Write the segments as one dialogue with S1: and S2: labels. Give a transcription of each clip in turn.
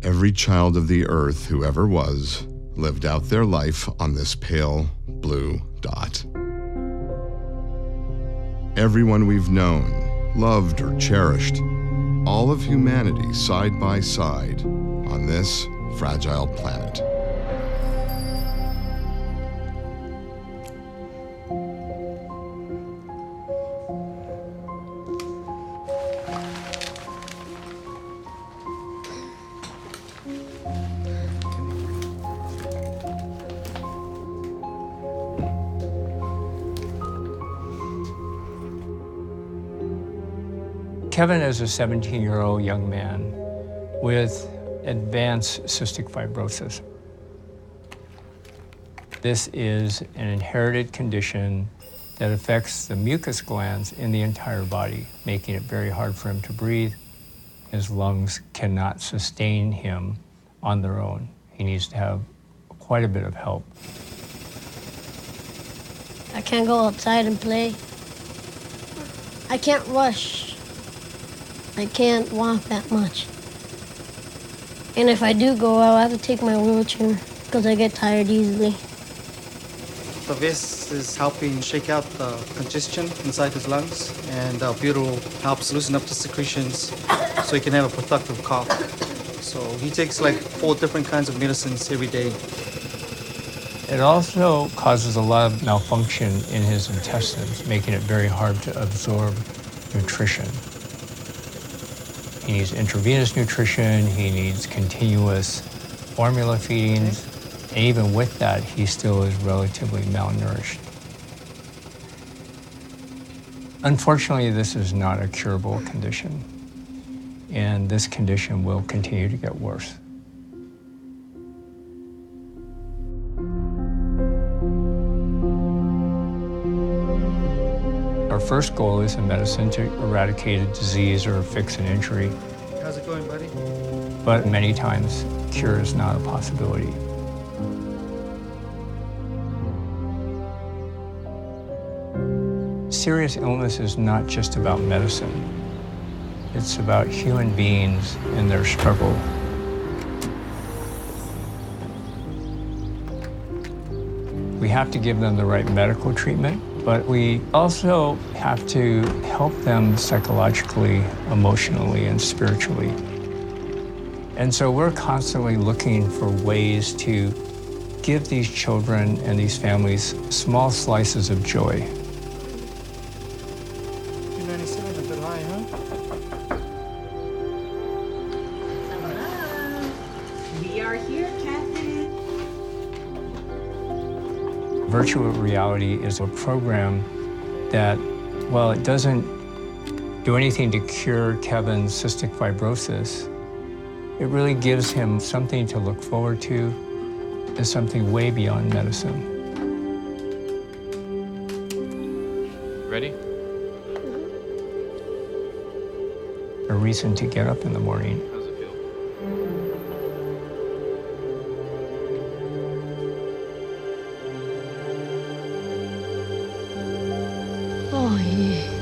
S1: Every child of the earth who ever was lived out their life on this pale blue dot. Everyone we've known, loved or cherished, all of humanity side by side on this fragile planet.
S2: Kevin is a 17-year-old young man with advanced cystic fibrosis. This is an inherited condition that affects the mucus glands in the entire body, making it very hard for him to breathe. His lungs cannot sustain him on their own. He needs to have quite a bit of help.
S3: I can't go outside and play. I can't rush. I can't walk that much. And if I do go, I'll have to take my wheelchair because I get tired easily.
S4: The vest is helping shake out the congestion inside his lungs, and the butyl helps loosen up the secretions so he can have a productive cough. So he takes like 4 different kinds of medicines every day.
S2: It also causes a lot of malfunction in his intestines, making it very hard to absorb nutrition. He needs intravenous nutrition, he needs continuous formula feedings, and even with that, he still is relatively malnourished. Unfortunately, this is not a curable condition, and this condition will continue to get worse. Our first goal is in medicine to eradicate a disease or fix an injury.
S4: How's it going, buddy?
S2: But many times, cure is not a possibility. Serious illness is not just about medicine. It's about human beings and their struggle. We have to give them the right medical treatment, but we also have to help them psychologically, emotionally, and spiritually. And so we're constantly looking for ways to give these children and these families small slices of joy.
S4: 297 a bit high, huh?
S5: We are here, Kathy.
S2: Virtual reality is a program that, while it doesn't do anything to cure Kevin's cystic fibrosis, it really gives him something to look forward to and something way beyond medicine.
S6: Ready?
S2: A reason to get up in the morning.
S6: How's it feel?
S3: Oh, yeah.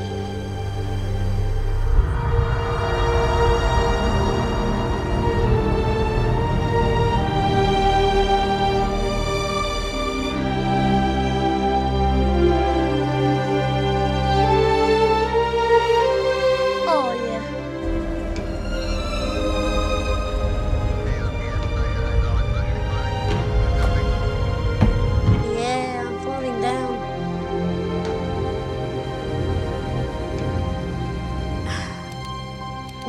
S3: Oh, yeah. Yeah, I'm floating down.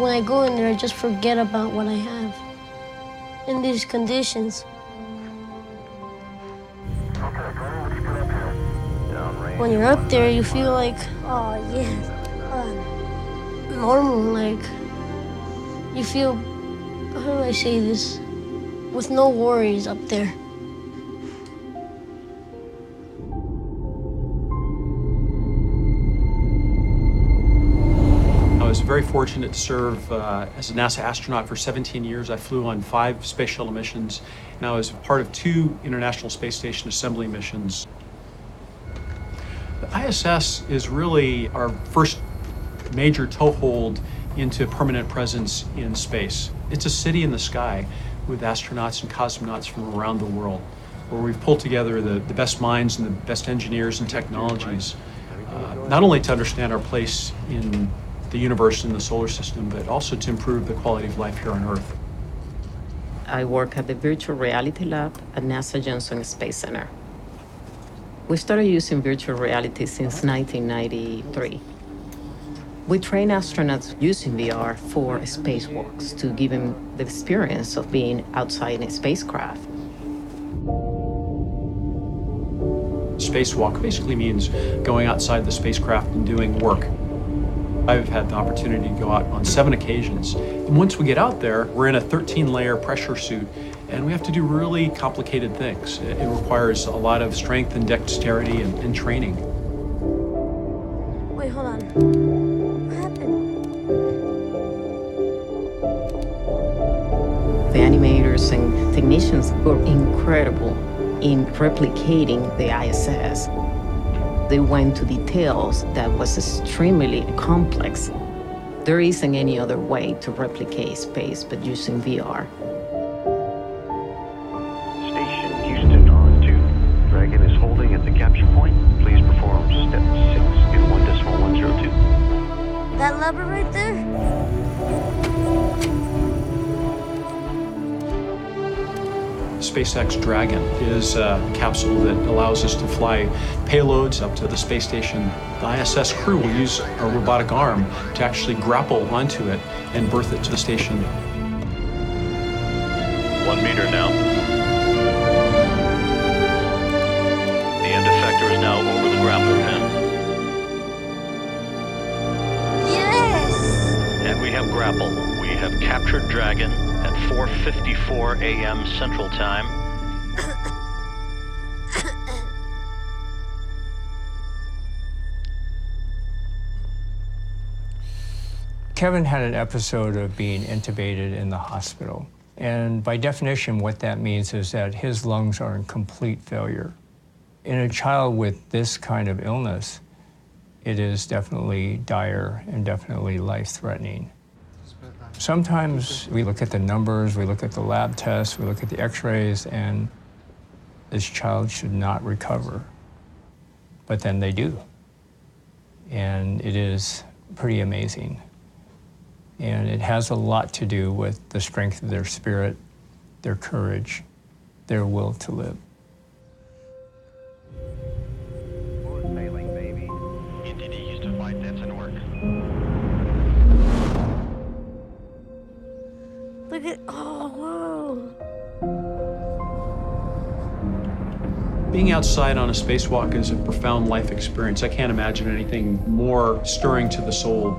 S3: When I go in there, I just forget about what I have. In these conditions. When you're up there, you feel like, oh yeah, normal, like, you feel, how do I say this, with no worries up there.
S7: I was very fortunate to serve as a NASA astronaut for 17 years. I flew on 5 space shuttle missions, and I was part of 2 International Space Station assembly missions. The ISS is really our first major toehold into permanent presence in space. It's a city in the sky with astronauts and cosmonauts from around the world, where we've pulled together the best minds and the best engineers and technologies, not only to understand our place in the universe and the solar system, but also to improve the quality of life here on Earth.
S8: I work at the Virtual Reality Lab at NASA Johnson Space Center. We started using virtual reality since 1993. We train astronauts using VR for spacewalks to give them the experience of being outside in a spacecraft.
S7: Spacewalk basically means going outside the spacecraft and doing work. I've had the opportunity to go out on 7 occasions. And once we get out there, we're in a 13-layer pressure suit, and we have to do really complicated things. It requires a lot of strength and dexterity and training.
S3: Wait, hold on. What happened?
S8: The animators and technicians were incredible in replicating the ISS. They went to details that was extremely complex. There isn't any other way to replicate space but using VR.
S9: Station Houston on 2. Dragon is holding at the capture point. Please perform step 6 in 1.102.
S3: That lever right there?
S7: SpaceX Dragon is a capsule that allows us to fly payloads up to the space station. The ISS crew will use a robotic arm to actually grapple onto it and berth it to the station.
S9: 1 meter now. The end effector is now over the grapple pin.
S3: Yes!
S9: And we have grapple. We have captured Dragon at 4:54 a.m. Central Time.
S2: Kevin had an episode of being intubated in the hospital. And by definition, what that means is that his lungs are in complete failure. In a child with this kind of illness, it is definitely dire and definitely life-threatening. Sometimes we look at the numbers, we look at the lab tests, we look at the x-rays, and this child should not recover. But then they do. And it is pretty amazing. And it has a lot to do with the strength of their spirit, their courage, their will to live.
S9: Smooth sailing, baby. ETD used to flight that's in work.
S3: Look at, oh, whoa.
S7: Being outside on a spacewalk is a profound life experience. I can't imagine anything more stirring to the soul.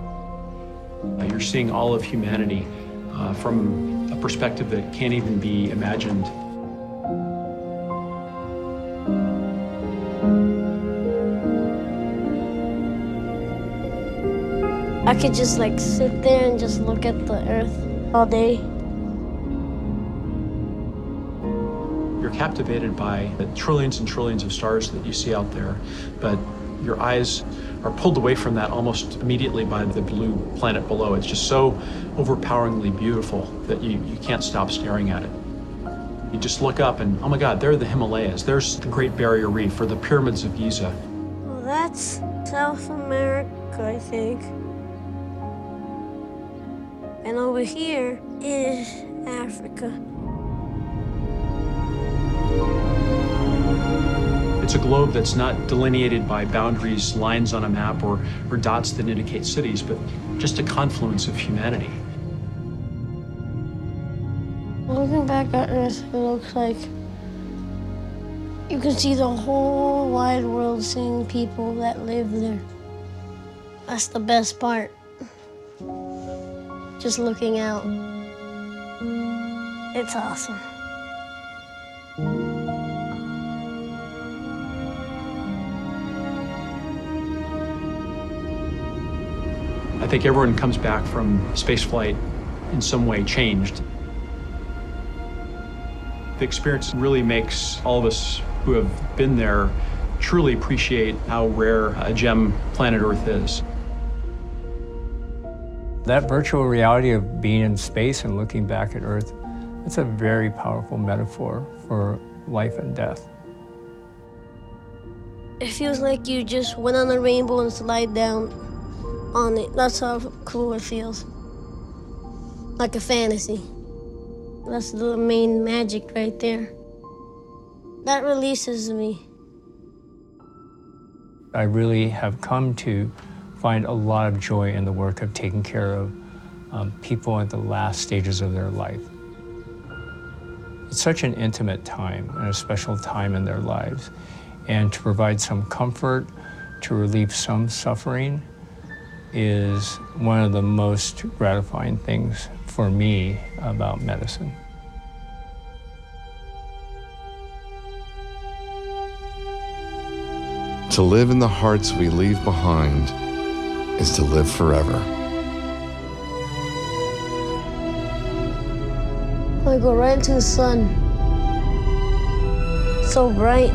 S7: You're seeing all of humanity from a perspective that can't even be imagined.
S3: I could just like sit there and just look at the earth all day.
S7: You're captivated by the trillions and trillions of stars that you see out there, but your eyes are pulled away from that almost immediately by the blue planet below. It's just so overpoweringly beautiful that you can't stop staring at it. You just look up and, oh my God, there are the Himalayas. There's the Great Barrier Reef or the Pyramids of Giza.
S3: Well, that's South America, I think. And over here is Africa.
S7: It's a globe that's not delineated by boundaries, lines on a map, or dots that indicate cities, but just a confluence of humanity.
S3: Looking back at Earth, it looks like you can see the whole wide world, seeing people that live there. That's the best part. Just looking out. It's awesome.
S7: I think everyone comes back from spaceflight in some way changed. The experience really makes all of us who have been there truly appreciate how rare a gem planet Earth is.
S2: That virtual reality of being in space and looking back at Earth, it's a very powerful metaphor for life and death.
S3: It feels like you just went on a rainbow and slide down on it. That's how cool it feels. Like a fantasy. That's the main magic right there. That releases me.
S2: I really have come to find a lot of joy in the work of taking care of people at the last stages of their life. It's such an intimate time and a special time in their lives. And to provide some comfort, to relieve some suffering, is one of the most gratifying things for me about medicine.
S1: To live in the hearts we leave behind is to live forever.
S3: I go right into the sun. So bright.